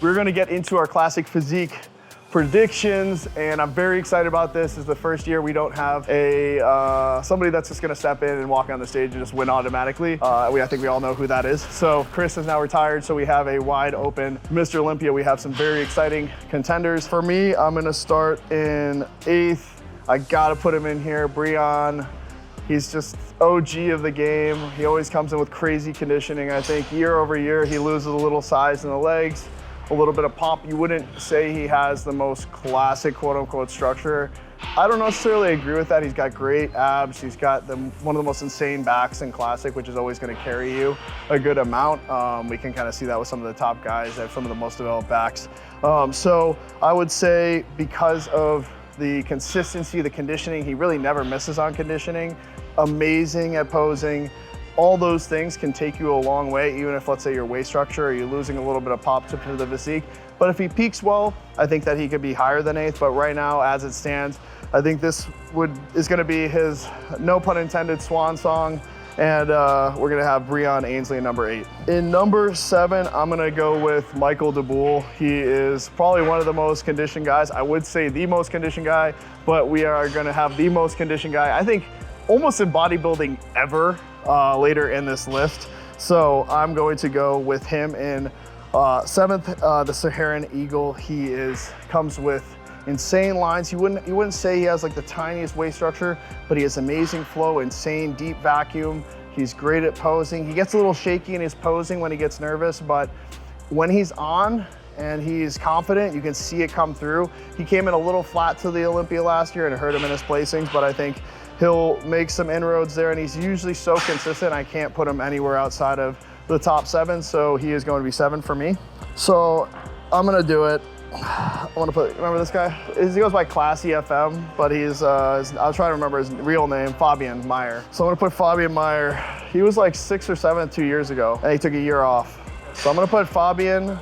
We're gonna get into our classic physique predictions, and I'm very excited about this. This is the first year we don't have a somebody that's just gonna step in and walk on the stage and just win automatically. I think we all know who that is. So Chris is now retired, so we have a wide open Mr. Olympia. We have some very exciting contenders. For me, I'm gonna start in 8th. I gotta put him in here, Breon. He's just OG of the game. He always comes in with crazy conditioning. I think year over year, he loses a little size in the legs, a little bit of pop. You wouldn't say he has the most classic quote unquote structure. I don't necessarily agree with that. He's got great abs. He's got one of the most insane backs in classic, which is always gonna carry you a good amount. We can kind of see that with some of the top guys. They have some of the most developed backs. So I would say because of the consistency, the conditioning, he really never misses on conditioning. Amazing at posing. All those things can take you a long way, even if, let's say, your waist structure or you're losing a little bit of pop to the physique. But if he peaks well, I think that he could be higher than 8th. But right now, as it stands, I think this is gonna be his, no pun intended, swan song. And we're gonna have Breon Ainsley in number 8. In number 7, I'm gonna go with Michael DeBoule. He is probably one of the most conditioned guys. I would say the most conditioned guy, but we are gonna have the most conditioned guy, I think, almost in bodybuilding ever, later in this list. So I'm going to go with him in 7th, the Saharan Eagle. He comes with insane lines. You wouldn't say he has like the tiniest waist structure, but he has amazing flow, insane deep vacuum. He's great at posing. He gets a little shaky in his posing when he gets nervous, but when he's on and he's confident, you can see it come through. He came in a little flat to the Olympia last year and it hurt him in his placings, but I think he'll make some inroads there, and he's usually so consistent, I can't put him anywhere outside of the top 7, so he is going to be 7 for me. So I'm gonna do it. I wanna put, remember this guy? He goes by Classy FM, but he's, I'll try to remember his real name, Fabian Meyer. So I'm gonna put Fabian Meyer. He was like 6th or 7th 2 years ago, and he took a year off. So I'm gonna put Fabian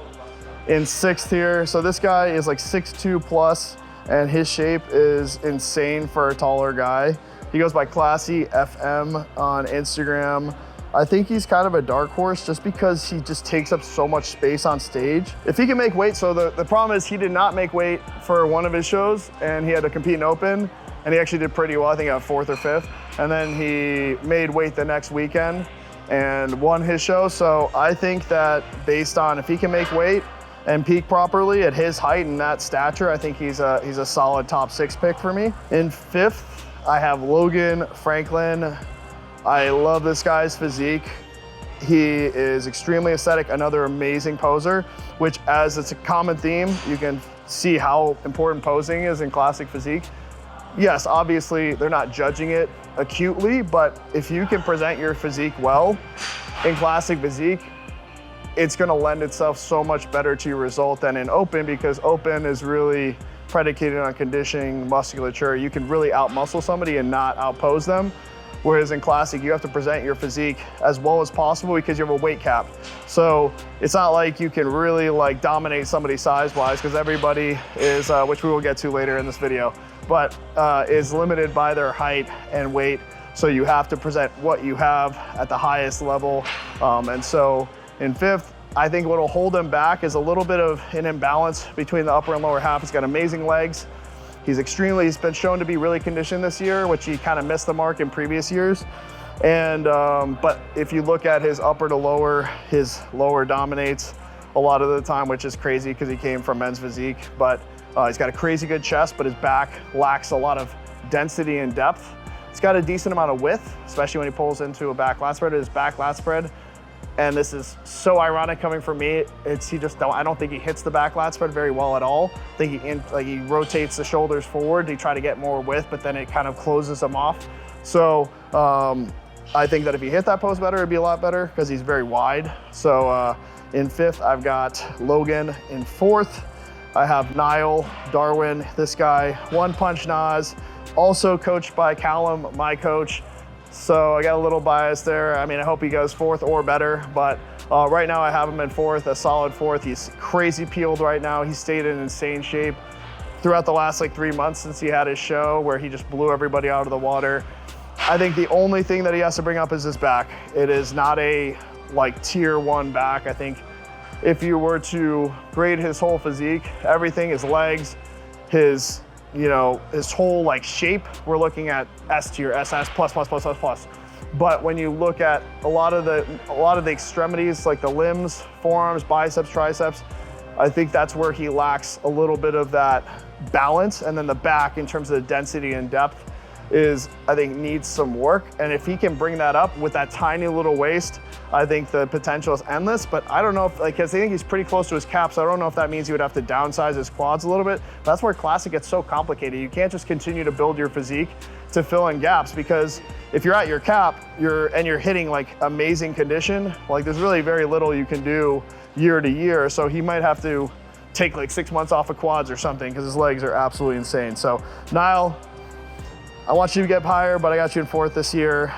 in 6th here. So this guy is like 6'2 plus, and his shape is insane for a taller guy. He goes by Classy FM on Instagram. I think he's kind of a dark horse just because he just takes up so much space on stage. If he can make weight, so the problem is he did not make weight for one of his shows and he had to compete in open, and he actually did pretty well. I think he got 4th or 5th. And then he made weight the next weekend and won his show. So I think that based on if he can make weight and peak properly at his height and that stature, I think he's a solid top 6 pick for me. In 5th, I have Logan Franklin. I love this guy's physique. He is extremely aesthetic, another amazing poser, which, as it's a common theme, you can see how important posing is in classic physique. Yes, obviously they're not judging it acutely, but if you can present your physique well in classic physique, it's gonna lend itself so much better to your result than in open, because open is really predicated on conditioning, musculature. You can really out-muscle somebody and not out-pose them. Whereas in classic, you have to present your physique as well as possible because you have a weight cap. So it's not like you can really like dominate somebody size-wise, because everybody is, which we will get to later in this video, but is limited by their height and weight. So you have to present what you have at the highest level. And so in 5th, I think what will hold him back is a little bit of an imbalance between the upper and lower half. He's got amazing legs. He's been shown to be really conditioned this year, which he kind of missed the mark in previous years. And, but if you look at his upper to lower, his lower dominates a lot of the time, which is crazy because he came from men's physique. But he's got a crazy good chest, but his back lacks a lot of density and depth. He's got a decent amount of width, especially when he pulls into a back lat spread. His back lat spread, and this is so ironic coming from me, I don't think he hits the back lat spread very well at all. I think he rotates the shoulders forward to try to get more width, but then it kind of closes him off. So I think that if he hit that pose better, it'd be a lot better because he's very wide. So in 5th, I've got Logan. In 4th, I have Niall Darwin. This guy, One Punch Nas, also coached by Callum, my coach. So I got a little bias there. I mean, I hope he goes 4th or better, but right now I have him in 4th, a solid 4th. He's crazy peeled right now. He stayed in insane shape throughout the last like 3 months since he had his show where he just blew everybody out of the water. I think the only thing that he has to bring up is his back. It is not a like tier 1 back. I think if you were to grade his whole physique, everything, his legs, his, you know, his whole like shape, we're looking at S tier, SS, plus, plus, plus, plus, plus. But when you look at a lot of the extremities, like the limbs, forearms, biceps, triceps, I think that's where he lacks a little bit of that balance. And then the back, in terms of the density and depth, is, I think, needs some work. And if he can bring that up with that tiny little waist, I think the potential is endless. But I don't know if, like, 'cause I think he's pretty close to his cap, so I don't know if that means he would have to downsize his quads a little bit. That's where classic gets so complicated. You can't just continue to build your physique to fill in gaps, because if you're at your cap, you're hitting like amazing condition, like there's really very little you can do year to year. So he might have to take like 6 months off of quads or something, because his legs are absolutely insane. So Niall, I want you to get higher, but I got you in 4th this year,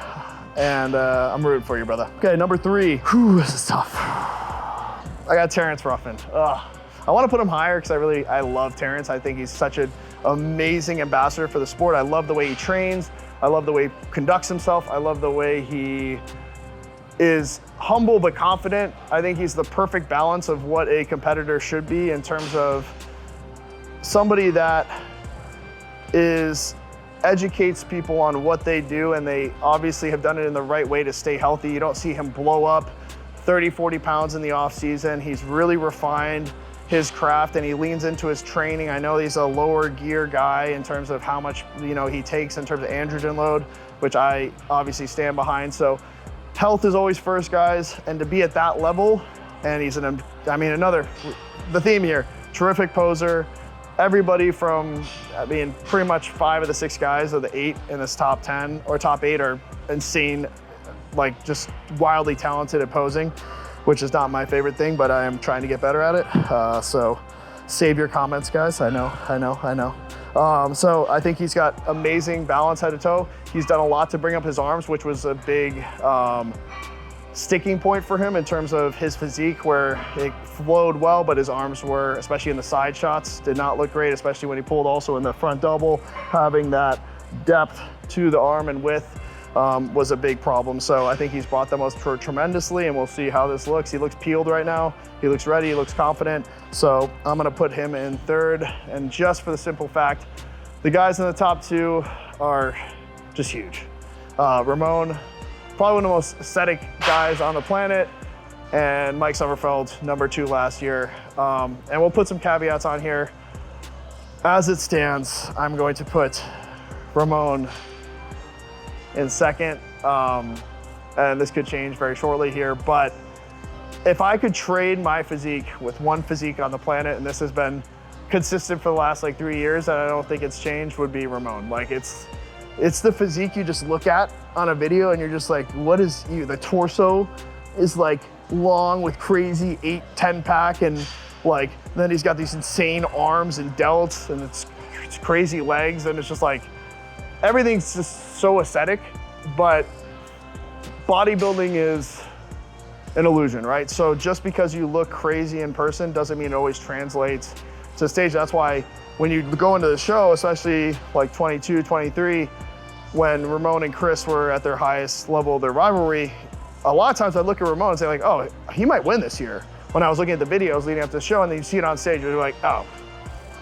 and I'm rooting for you, brother. Okay, number 3. Whew, this is tough. I got Terrence Ruffin. Ugh. I want to put him higher because I love Terrence. I think he's such an amazing ambassador for the sport. I love the way he trains. I love the way he conducts himself. I love the way he is humble but confident. I think he's the perfect balance of what a competitor should be, in terms of somebody that educates people on what they do, and they obviously have done it in the right way to stay healthy. You don't see him blow up 30, 40 pounds in the off season. He's really refined his craft, and he leans into his training. I know he's a lower gear guy in terms of how much, you know, he takes in terms of androgen load, which I obviously stand behind. So health is always first, guys, and to be at that level, and he's the theme here, terrific poser. Everybody from, pretty much 5 of the 6 guys of the 8 in this top 10 or top 8 are insane, like just wildly talented at posing, which is not my favorite thing, but I am trying to get better at it. So save your comments, guys. I know. So I think he's got amazing balance head to toe. He's done a lot to bring up his arms, which was a big sticking point for him in terms of his physique, where it flowed well, but his arms were, especially in the side shots, did not look great, especially when he pulled also in the front double. Having that depth to the arm and width was a big problem. So I think he's brought them tremendously, and we'll see how this looks. He looks peeled right now. He looks ready, he looks confident. So I'm gonna put him in 3rd, and just for the simple fact, the guys in the top 2 are just huge. Ramon, probably one of the most aesthetic guys on the planet, and Mike Sommerfeld, number 2 last year. And we'll put some caveats on here. As it stands, I'm going to put Ramon in 2nd, and this could change very shortly here, but if I could trade my physique with one physique on the planet, and this has been consistent for the last like 3 years, and I don't think it's changed, would be Ramon. Like it's the physique you just look at on a video and you're just like, what is you? The torso is like long with crazy 8-10 pack, and like then he's got these insane arms and delts, and it's crazy legs, and it's just like everything's just so aesthetic. But bodybuilding is an illusion, right? So just because you look crazy in person doesn't mean it always translates to stage. That's why when you go into the show, especially like 22, 23, when Ramon and Chris were at their highest level of their rivalry, a lot of times I look at Ramon and say like, oh, he might win this year. When I was looking at the videos leading up to the show, and then you see it on stage, you're like, oh,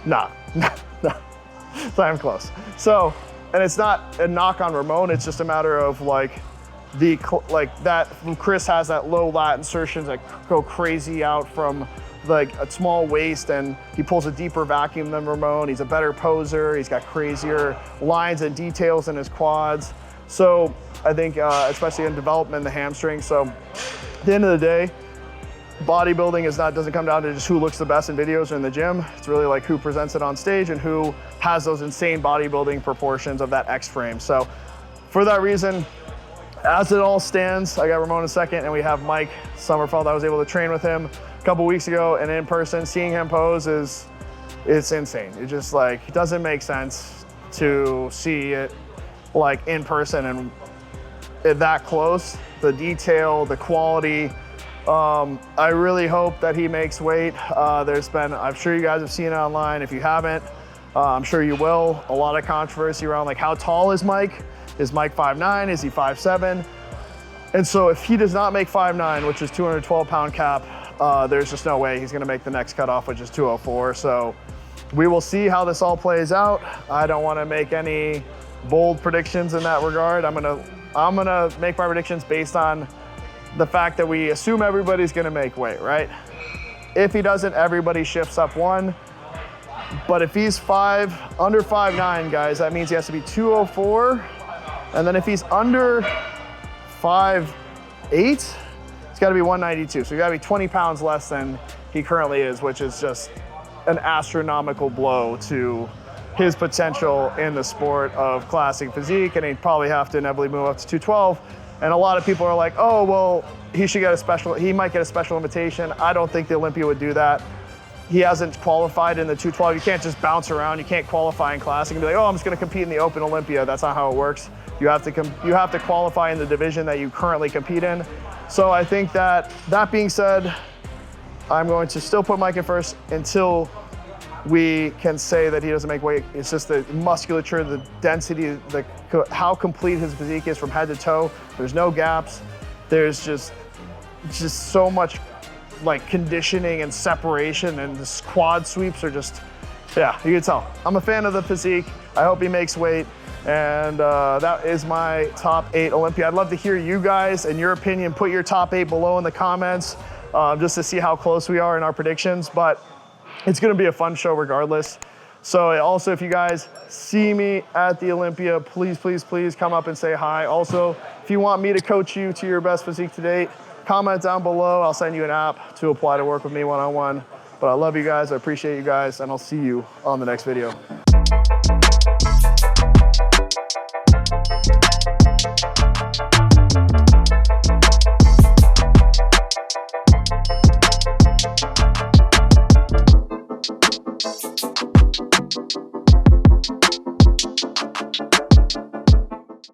nah, it's not even close. So, and it's not a knock on Ramon, it's just a matter of like, that Chris has that low lat insertions that go crazy out from like a small waist, and he pulls a deeper vacuum than Ramon. He's a better poser. He's got crazier lines and details in his quads. So I think, especially in development, the hamstring. So at the end of the day, bodybuilding doesn't come down to just who looks the best in videos or in the gym. It's really like who presents it on stage and who has those insane bodybuilding proportions of that X frame. So for that reason, as it all stands, I got Ramon in 2nd, and we have Mike Sommerfeld. I was able to train with him a couple weeks ago, and in person, seeing him pose it's insane. It just like, it doesn't make sense to see it like in person and that close. The detail, the quality. I really hope that he makes weight. I'm sure you guys have seen it online. If you haven't, I'm sure you will. A lot of controversy around like, how tall is Mike? Is Mike 5'9"? Is he 5'7"? And so if he does not make 5'9", which is 212 pound cap, there's just no way he's gonna make the next cutoff, which is 204. So we will see how this all plays out. I don't wanna make any bold predictions in that regard. I'm gonna make my predictions based on the fact that we assume everybody's gonna make weight, right? If he doesn't, everybody shifts up one. But if he's under 5'9", guys, that means he has to be 204. And then if he's under 5'8", it's gotta be 192. So you gotta be 20 pounds less than he currently is, which is just an astronomical blow to his potential in the sport of classic physique. And he'd probably have to inevitably move up to 212. And a lot of people are like, oh, well, he might get a special invitation. I don't think the Olympia would do that. He hasn't qualified in the 212. You can't just bounce around. You can't qualify in classic and be like, oh, I'm just gonna compete in the Open Olympia. That's not how it works. You have to qualify in the division that you currently compete in. So I think that being said, I'm going to still put Mike in first until we can say that he doesn't make weight. It's just the musculature, the density, how complete his physique is from head to toe. There's no gaps. There's just so much like conditioning and separation, and the quad sweeps are just, yeah, you can tell. I'm a fan of the physique. I hope he makes weight. And that is my top 8 Olympia. I'd love to hear you guys and your opinion. Put your top 8 below in the comments just to see how close we are in our predictions. But it's gonna be a fun show regardless. So also, if you guys see me at the Olympia, please, please, please come up and say hi. Also, if you want me to coach you to your best physique to date, comment down below. I'll send you an app to apply to work with me one-on-one. But I love you guys, I appreciate you guys, and I'll see you on the next video.